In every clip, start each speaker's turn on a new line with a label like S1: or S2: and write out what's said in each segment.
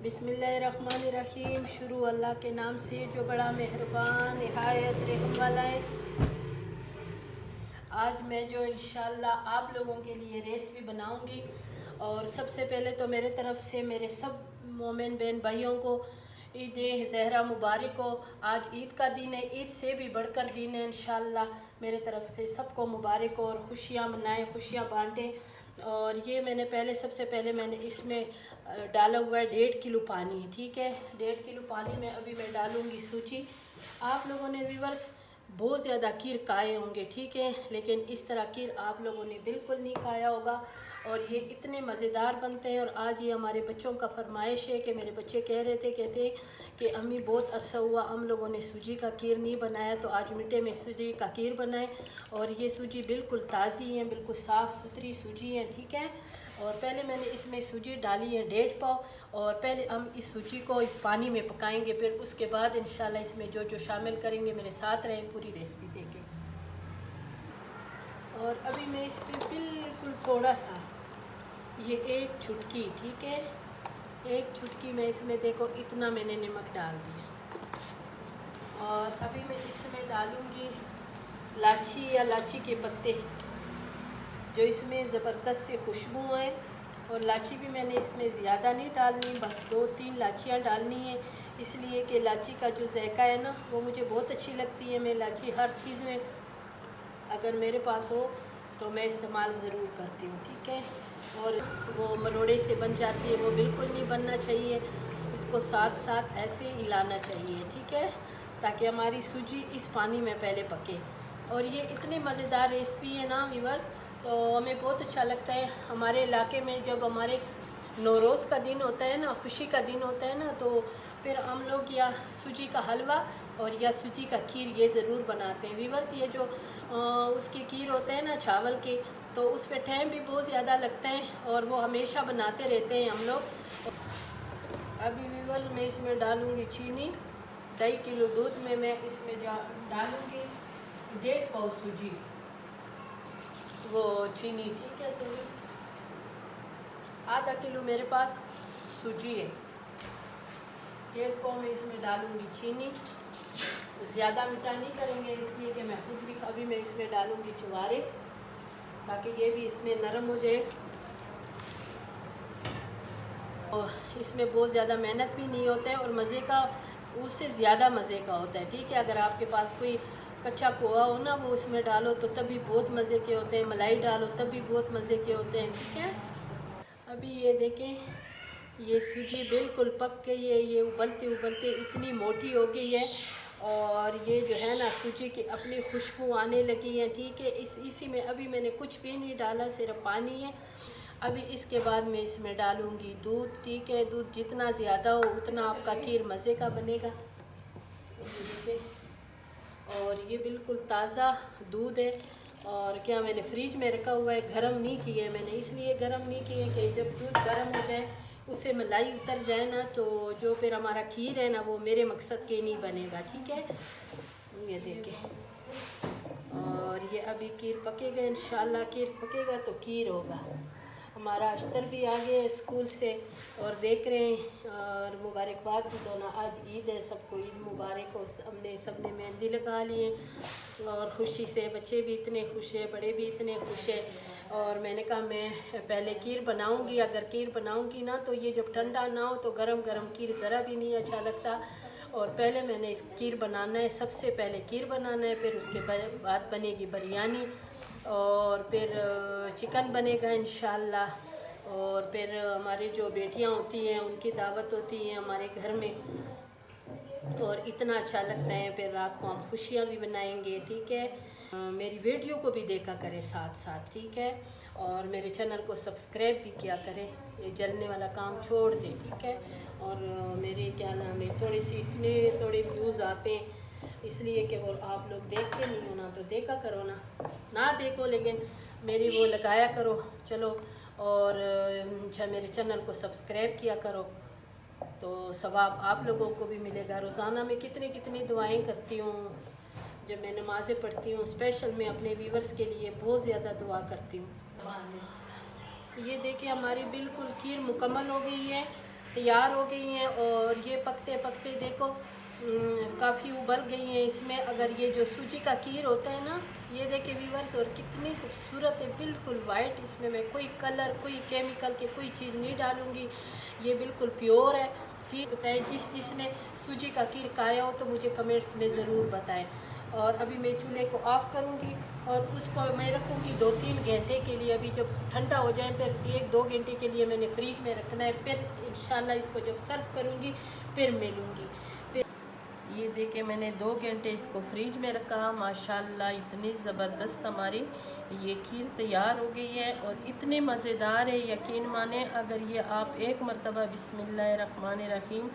S1: बिस्मिल्लाहिर्रहमानिर्रहीम। शुरू अल्लाह के नाम से जो बड़ा मेहरबान निहायत रहम वाला है। आज मैं जो इंशाल्लाह आप लोगों के लिए रेसिपी बनाऊंगी, और सबसे पहले तो मेरे तरफ से मेरे सब मोमिन बहन भाइयों को ईद ज़हरा मुबारक हो। आज ईद का दिन है, ईद से भी बढ़कर दिन है। इंशाल्लाह मेरे तरफ से सबको मुबारक हो और खुशियाँ मनाएं, खुशियाँ बांटें। और ये मैंने सबसे पहले मैंने इसमें डाला हुआ है 1.5 किलो पानी। ठीक है, 1.5 किलो पानी में अभी मैं डालूँगी सूजी। आप लोगों ने व्यूअर्स बहुत ज़्यादा खीर खाए होंगे, ठीक है, लेकिन इस तरह खीर आप लोगों ने बिल्कुल नहीं खाया होगा, और ये इतने मज़ेदार बनते हैं। और आज ये हमारे बच्चों का फरमाइश है कि मेरे बच्चे कह रहे थे, कहते कि अम्मी बहुत अरसा हुआ हम लोगों ने सूजी का खीर नहीं बनाया, तो आज मीठे में सूजी का खीर बनाए। और ये सूजी बिल्कुल ताज़ी है, बिल्कुल साफ़ सुथरी सूजी है, ठीक है। और पहले मैंने इसमें सूजी डाली है 1.5 पाव, और पहले हम इस सूजी को इस पानी में पकाएंगे, फिर उसके बाद इंशाल्लाह इसमें जो जो शामिल करेंगे मेरे साथ रहें, पूरी रेसिपी देखें। और अभी मैं इस पर बिल्कुल थोड़ा सा, ये 1 चुटकी, ठीक है, 1 चुटकी मैं इसमें, देखो इतना मैंने नमक डाल दिया। और अभी मैं इसमें डालूँगी इलायची या इलायची के पत्ते, जो इसमें ज़बरदस्त से खुशबू है। और इलायची भी मैंने इसमें ज़्यादा नहीं डालनी, बस 2-3 इलायचियाँ डालनी है, इसलिए कि इलायची का जो जायका है ना वो मुझे बहुत अच्छी लगती है। मैं इलायची हर चीज़ में अगर मेरे पास हो तो मैं इस्तेमाल ज़रूर करती हूँ, ठीक है। और वो मरोड़े से बन जाती है, वो बिल्कुल नहीं बनना चाहिए, इसको साथ साथ ऐसे हिलाना चाहिए, ठीक है, ताकि हमारी सूजी इस पानी में पहले पके। और ये इतनी मज़ेदार रेसिपी है ना व्यूअर्स, तो हमें बहुत अच्छा लगता है। हमारे इलाके में जब हमारे नौरोज़ का दिन होता है ना, खुशी का दिन होता है ना, तो फिर हम लोग या सूजी का हलवा और या सूजी का खीर ये ज़रूर बनाते हैं व्यूअर्स। ये जो उसके खीर होते हैं ना चावल के, तो उस पर टाइम भी बहुत ज़्यादा लगता है, और वो हमेशा बनाते रहते हैं हम लोग। अभी व्यूअर्स मैं इसमें डालूँगी चीनी। 2.5 किलो दूध में मैं इसमें डालूँगी 1.5 पाव सूजी, वो चीनी, ठीक है। सूजी आधा किलो मेरे पास सूजी है, 1.5 पाव में इसमें डालूँगी चीनी। ज़्यादा मीठा नहीं करेंगे, इसलिए कि मैं खुद भी अभी मैं इसमें डालूँगी चुवारे, ताकि ये भी इसमें नरम हो जाए। और इसमें बहुत ज़्यादा मेहनत भी नहीं होता है, और मज़े का उससे ज़्यादा मज़े का होता है, ठीक है। अगर आपके पास कोई कच्चा खोआ हो ना, वो उसमें डालो तो तब भी बहुत मज़े के होते हैं, मलाई डालो तब भी बहुत मज़े के होते हैं, ठीक है। अभी ये देखें, ये सूजी बिल्कुल पक गई है, ये उबलते उबलते इतनी मोटी हो गई है, और ये जो है ना सूजी की अपनी खुशबू आने लगी है, ठीक है। इसी में अभी मैंने कुछ भी नहीं डाला, सिर्फ पानी है। अभी इसके बाद मैं इसमें डालूँगी दूध, ठीक है। दूध जितना ज़्यादा हो उतना आपका खीर मज़े का बनेगा। और ये बिल्कुल ताज़ा दूध है, और क्या मैंने फ्रिज में रखा हुआ है, गर्म नहीं किया है मैंने, इसलिए गर्म नहीं किए कि जब दूध गर्म हो जाए उससे मलाई उतर जाए ना, तो जो फिर हमारा खीर है ना वो मेरे मकसद के नहीं बनेगा, ठीक है। ये देखें, और ये अभी खीर पकेगा, इंशाल्लाह खीर पकेगा तो खीर होगा। हमारा अख्तर भी आ गए स्कूल से और देख रहे हैं, और मुबारकबाद भी दो ना, आज ईद है, सबको ईद मुबारक हो। हमने सबने मेहंदी लगा लिए, और ख़ुशी से बच्चे भी इतने खुश हैं, बड़े भी इतने खुश हैं। और मैंने कहा मैं पहले खीर बनाऊंगी, अगर खीर बनाऊंगी ना तो ये जब ठंडा ना हो तो गरम गरम खीर ज़रा भी नहीं अच्छा लगता। और पहले मैंने इस खीर बनाना है, सबसे पहले खीर बनाना है, फिर उसके बाद बनेगी बिरयानी, और फिर चिकन बनेगा इंशाल्लाह। और फिर हमारी जो बेटियां होती हैं उनकी दावत होती है हमारे घर में, और इतना अच्छा लगता है। फिर रात को हम खुशियाँ भी बनाएंगे, ठीक है। मेरी वीडियो को भी देखा करें साथ साथ, ठीक है। और मेरे चैनल को सब्सक्राइब भी किया करें, ये जलने वाला काम छोड़ दें, ठीक है। और मेरे क्या नाम है, थोड़े से इतने थोड़े व्यूज़ आते हैं, इसलिए कि वो आप लोग देखते नहीं हो ना, तो देखा करो ना देखो लेकिन मेरी वो लगाया करो, चलो। और अच्छा मेरे चैनल को सब्सक्राइब किया करो, तो सवाब आप लोगों को भी मिलेगा। रोज़ाना मैं कितनी कितनी दुआएं करती हूँ, जब मैं नमाज़ें पढ़ती हूँ स्पेशल मैं अपने व्यूवर्स के लिए बहुत ज़्यादा दुआ करती हूँ। ये देखिए हमारी बिल्कुल खीर मुकम्मल हो गई है, तैयार हो गई हैं और ये पकते पकते देखो काफ़ी उबल गई हैं। इसमें अगर ये जो सूजी का खीर होता है ना, ये देखे व्यूअर्स, और कितनी खूबसूरत है, बिल्कुल वाइट। इसमें मैं कोई कलर, कोई केमिकल के कोई चीज़ नहीं डालूँगी, ये बिल्कुल प्योर है। खीर बताए जिसने सूजी का खीर खाया हो तो मुझे कमेंट्स में ज़रूर बताएं। और अभी मैं चूल्हे को ऑफ़ करूँगी और उसको मैं रखूँगी 2-3 घंटे के लिए। अभी जब ठंडा हो जाए फिर 1-2 घंटे के लिए मैंने फ्रिज में रखना है। फिर इंशाल्लाह इसको जब सर्व करूँगी फिर मिलूँगी। फिर ये देखे मैंने 2 घंटे इसको फ्रिज में रखा। माशाल्लाह इतनी ज़बरदस्त हमारी ये खीर तैयार हो गई है और इतने मज़ेदार है, यकीन माने अगर ये आप एक मरतबा बिस्मिल्लाहिर्रहमानिर्रहीम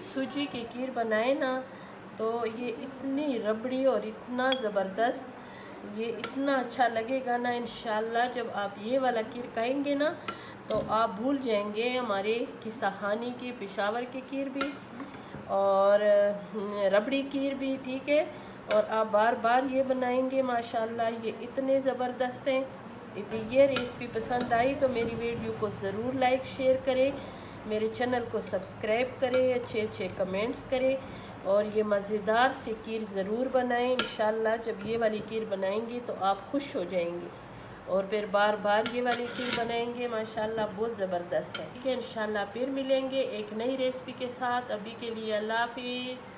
S1: सूजी की खीर बनाए ना, तो ये इतनी रबड़ी और इतना ज़बरदस्त, ये इतना अच्छा लगेगा ना इंशाल्लाह। जब आप ये वाला खीर खाएंगे ना तो आप भूल जाएंगे हमारे किस्सा-खानी की, पेशावर की खीर भी और रबड़ी खीर भी, ठीक है। और आप बार बार ये बनाएंगे माशाल्लाह, ये इतने ज़बरदस्त हैं। यदि ये रेसिपी पसंद आई तो मेरी वीडियो को ज़रूर लाइक शेयर करें, मेरे चैनल को सब्सक्राइब करें, अच्छे अच्छे कमेंट्स करें और ये मज़ेदार सी खीर ज़रूर बनाएं। इंशाल्लाह जब ये वाली खीर बनाएंगी तो आप खुश हो जाएंगे और फिर बार बार ये वाली खीर बनाएंगे। माशाल्लाह बहुत ज़बरदस्त है। ठीक है, इंशाल्लाह फिर मिलेंगे एक नई रेसिपी के साथ। अभी के लिए अल्लाह हाफिज़।